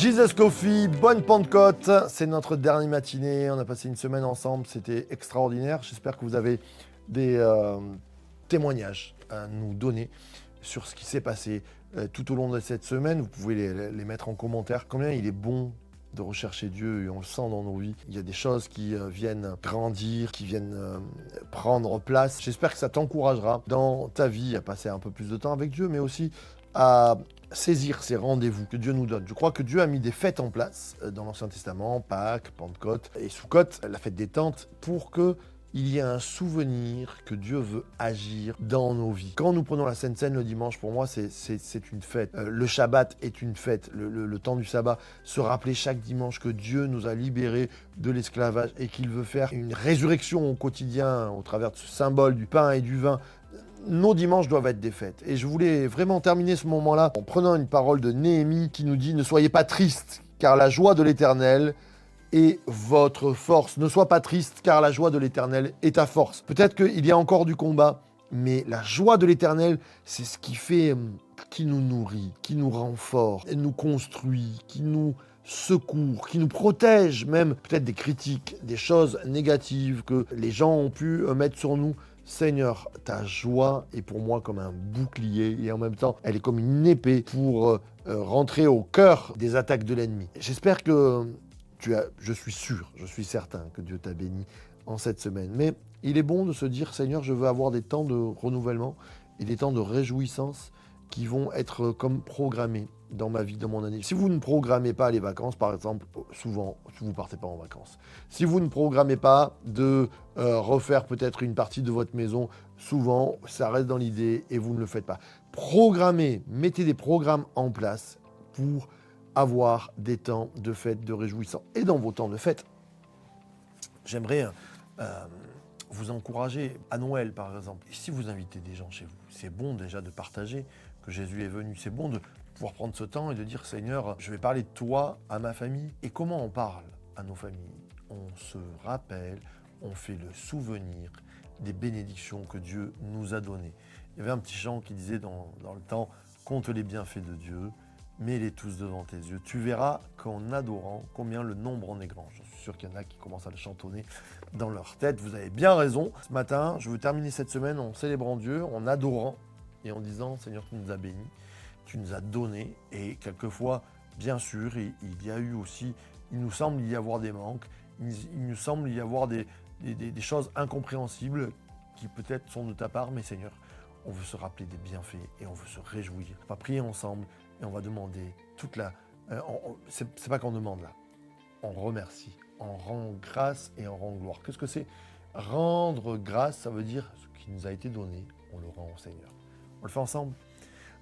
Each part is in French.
Jesus Coffee, bonne Pentecôte, c'est notre dernière matinée, on a passé une semaine ensemble, c'était extraordinaire. J'espère que vous avez des témoignages à nous donner sur ce qui s'est passé tout au long de cette semaine. Vous pouvez les mettre en commentaire. Combien il est bon de rechercher Dieu et on le sent dans nos vies. Il y a des choses qui viennent grandir, qui viennent prendre place. J'espère que ça t'encouragera dans ta vie à passer un peu plus de temps avec Dieu, mais aussi à saisir ces rendez-vous que Dieu nous donne. Je crois que Dieu a mis des fêtes en place dans l'Ancien Testament, Pâques, Pentecôte et Soukhot, la fête des tentes, pour que il y a un souvenir que Dieu veut agir dans nos vies. Quand nous prenons la Sainte Seine le dimanche, pour moi, c'est une fête. Le Shabbat est une fête. Le temps du sabbat, se rappeler chaque dimanche que Dieu nous a libérés de l'esclavage et qu'il veut faire une résurrection au quotidien au travers de ce symbole du pain et du vin. Nos dimanches doivent être des fêtes. Et je voulais vraiment terminer ce moment-là en prenant une parole de Néhémie qui nous dit « Ne soyez pas tristes, car la joie de l'Éternel et votre force. Ne sois pas triste, car la joie de l'Éternel est ta force. » Peut-être qu'il y a encore du combat, mais la joie de l'Éternel, c'est ce qui fait, qui nous nourrit, qui nous rend forts, nous construit, qui nous secours, qui nous protège même peut-être des critiques, des choses négatives que les gens ont pu mettre sur nous. Seigneur, ta joie est pour moi comme un bouclier et en même temps, elle est comme une épée pour rentrer au cœur des attaques de l'ennemi. J'espère que je suis sûr, je suis certain que Dieu t'a béni en cette semaine. Mais il est bon de se dire, Seigneur, je veux avoir des temps de renouvellement et des temps de réjouissance qui vont être comme programmés dans ma vie, dans mon année. Si vous ne programmez pas les vacances, par exemple, souvent, vous ne partez pas en vacances. Si vous ne programmez pas de refaire peut-être une partie de votre maison, souvent, ça reste dans l'idée et vous ne le faites pas. Programmez, mettez des programmes en place pour avoir des temps de fête, de réjouissance. Et dans vos temps de fête, j'aimerais vous encourager à Noël, par exemple. Et si vous invitez des gens chez vous, c'est bon déjà de partager que Jésus est venu. C'est bon de pouvoir prendre ce temps et de dire, Seigneur, je vais parler de toi à ma famille. Et comment on parle à nos familles? On se rappelle, on fait le souvenir des bénédictions que Dieu nous a données. Il y avait un petit chant qui disait dans le temps, compte les bienfaits de Dieu, mets-les tous devant tes yeux. Tu verras qu'en adorant, combien le nombre en est grand. Je suis sûr qu'il y en a qui commencent à le chantonner dans leur tête. Vous avez bien raison. Ce matin, je veux terminer cette semaine en célébrant Dieu, en adorant et en disant, Seigneur, tu nous as bénis, tu nous as donné. Et quelquefois, bien sûr, il y a eu aussi, il nous semble y avoir des manques, il nous semble y avoir des choses incompréhensibles qui peut-être sont de ta part, mais Seigneur, on veut se rappeler des bienfaits et on veut se réjouir. On va prier ensemble et on va demander toute la... c'est pas qu'on demande là, on remercie, on rend grâce et on rend gloire. Qu'est-ce que c'est? Rendre grâce, ça veut dire ce qui nous a été donné, on le rend au Seigneur. On le fait ensemble.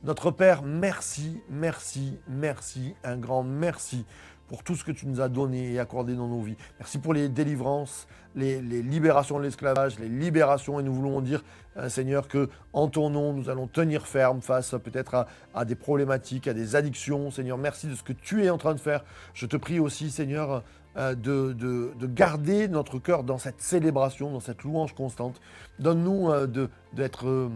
Notre Père, merci, merci, merci, un grand merci pour tout ce que tu nous as donné et accordé dans nos vies. Merci pour les délivrances, les libérations de l'esclavage, les libérations. Et nous voulons dire, Seigneur, qu'en ton nom, nous allons tenir ferme face peut-être à des problématiques, à des addictions. Seigneur, merci de ce que tu es en train de faire. Je te prie aussi, Seigneur, de garder notre cœur dans cette célébration, dans cette louange constante. Donne-nous d'être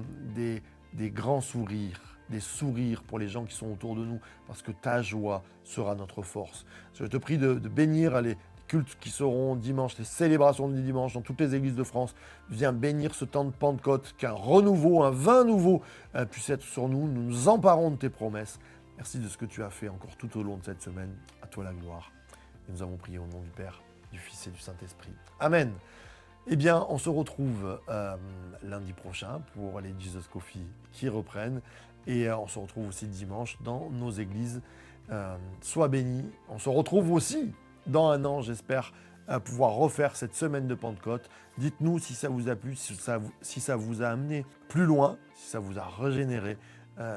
des grands sourires, des sourires pour les gens qui sont autour de nous, parce que ta joie sera notre force. Je te prie de bénir les cultes qui seront dimanche, les célébrations du dimanche dans toutes les églises de France. Viens bénir ce temps de Pentecôte, qu'un renouveau, un vin nouveau puisse être sur nous. Nous nous emparons de tes promesses. Merci de ce que tu as fait encore tout au long de cette semaine. À toi la gloire. Et nous avons prié au nom du Père, du Fils et du Saint-Esprit. Amen. Eh bien, on se retrouve lundi prochain pour les Jesus Coffee qui reprennent. Et on se retrouve aussi dimanche dans nos églises. Sois bénis. On se retrouve aussi dans un an, j'espère, pouvoir refaire cette semaine de Pentecôte. Dites-nous si ça vous a plu, si ça vous a amené plus loin, si ça vous a régénéré,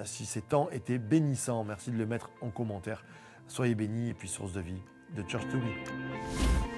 si ces temps étaient bénissants. Merci de le mettre en commentaire. Soyez bénis et puis source de vie de Church to Be.